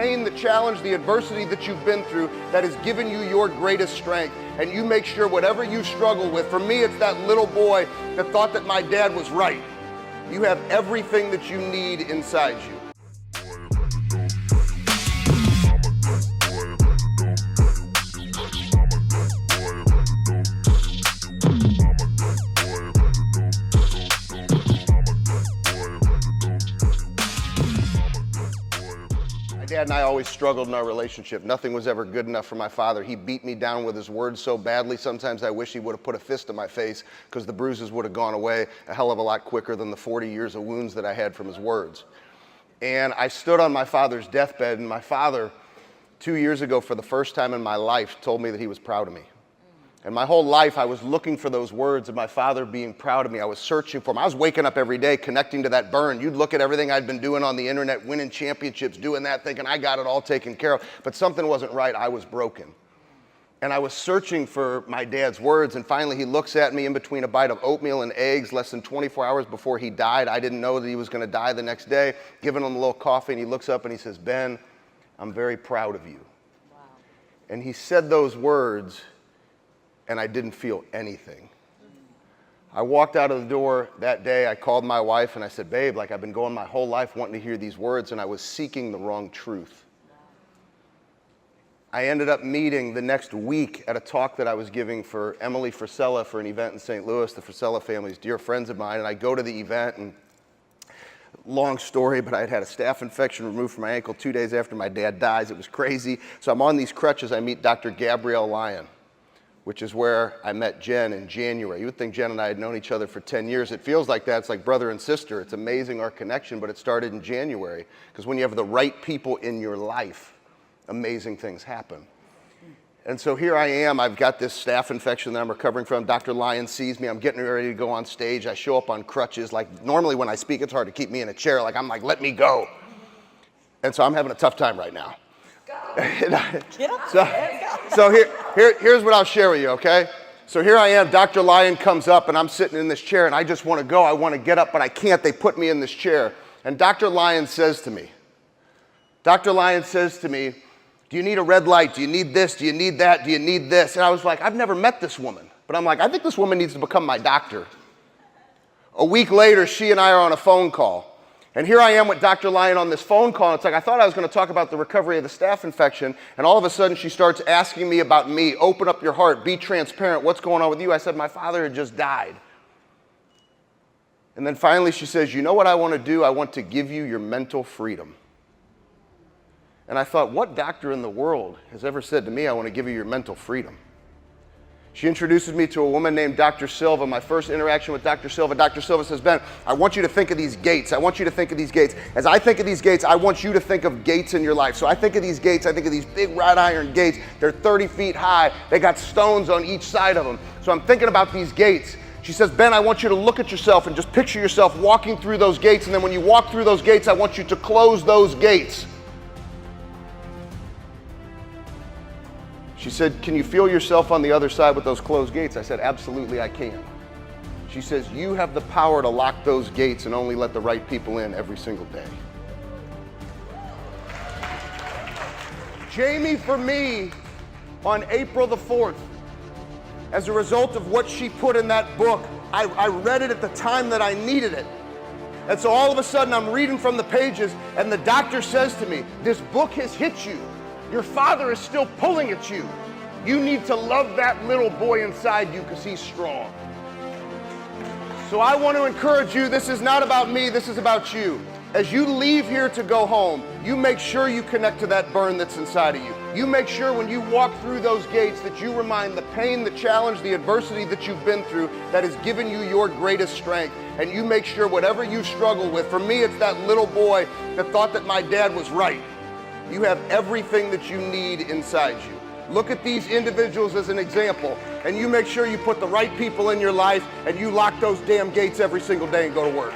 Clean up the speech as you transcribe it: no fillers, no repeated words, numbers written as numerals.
pain, the challenge, the adversity that you've been through that has given you your greatest strength. And you make sure whatever you struggle with, for me it's that little boy that thought that my dad was right. You have everything that you need inside you. Dad and I always struggled in our relationship. Nothing was ever good enough for my father. He beat me down with his words so badly. Sometimes I wish he would have put a fist in my face because the bruises would have gone away a hell of a lot quicker than the 40 years of wounds that I had from his words. And I stood on my father's deathbed, and my father, 2 years ago, for the first time in my life, told me that he was proud of me. And my whole life, I was looking for those words of my father being proud of me. I was searching for them. I was waking up every day connecting to that burn. You'd look at everything I'd been doing on the internet, winning championships, doing that, thinking I got it all taken care of. But something wasn't right. I was broken. And I was searching for my dad's words. And finally, he looks at me in between a bite of oatmeal and eggs less than 24 hours before he died. I didn't know that he was going to die the next day. Giving him a little coffee, and he looks up and he says, "Ben, I'm very proud of you." Wow. And he said those words, and I didn't feel anything. I walked out of the door that day. I called my wife and I said, "Babe, like I've been going my whole life wanting to hear these words, and I was seeking the wrong truth." I ended up meeting the next week at a talk that I was giving for Emily Frisella for an event in St. Louis. The Frisella family is dear friends of mine, and I go to the event, and long story, but I had a staph infection removed from my ankle 2 days after my dad dies. It was crazy. So I'm on these crutches. I meet Dr. Gabrielle Lyon, which is where I met Jen in January. You would think Jen and I had known each other for 10 years. It feels like that. It's like brother and sister. It's amazing, our connection, but it started in January. Because when you have the right people in your life, amazing things happen. And so here I am. I've got this staph infection that I'm recovering from. Dr. Lyon sees me. I'm getting ready to go on stage. I show up on crutches. Like normally when I speak, it's hard to keep me in a chair. Like I'm like, let me go. And so I'm having a tough time right now. So here's what I'll share with you, okay? So here I am, Dr. Lyon comes up, and I'm sitting in this chair, and I just want to go. I want to get up, but I can't. They put me in this chair. And Dr. Lyon says to me, "Do you need a red light? Do you need this? Do you need that? Do you need this?" And I was like, I've never met this woman. But I'm like, I think this woman needs to become my doctor. A week later, she and I are on a phone call. And here I am with Dr. Lyon on this phone call. It's like I thought I was going to talk about the recovery of the staph infection, and all of a sudden she starts asking me about me. Open up your heart. Be transparent. What's going on with you? I said, my father had just died. And then finally she says, "You know what I want to do? I want to give you your mental freedom." And I thought, what doctor in the world has ever said to me, "I want to give you your mental freedom"? She introduces me to a woman named Dr. Silva. My first interaction with Dr. Silva, Dr. Silva says, "Ben, I want you to think of these gates. I want you to think of these gates. As I think of these gates, I want you to think of gates in your life." So I think of these gates. I think of these big wrought iron gates. They're 30 feet high. They got stones on each side of them. So I'm thinking about these gates. She says, "Ben, I want you to look at yourself and just picture yourself walking through those gates. And then when you walk through those gates, I want you to close those gates." She said, "Can you feel yourself on the other side with those closed gates?" I said, "Absolutely, I can." She says, "You have the power to lock those gates and only let the right people in every single day." Jamie, for me, on April the 4th, as a result of what she put in that book, I read it at the time that I needed it. And so all of a sudden I'm reading from the pages, and the doctor says to me, "This book has hit you. Your father is still pulling at you. You need to love that little boy inside you because he's strong." So I want to encourage you, this is not about me, this is about you. As you leave here to go home, you make sure you connect to that burn that's inside of you. You make sure when you walk through those gates that you remind the pain, the challenge, the adversity that you've been through that has given you your greatest strength. And you make sure whatever you struggle with, for me it's that little boy that thought that my dad was right. You have everything that you need inside you. Look at these individuals as an example, and you make sure you put the right people in your life, and you lock those damn gates every single day and go to work.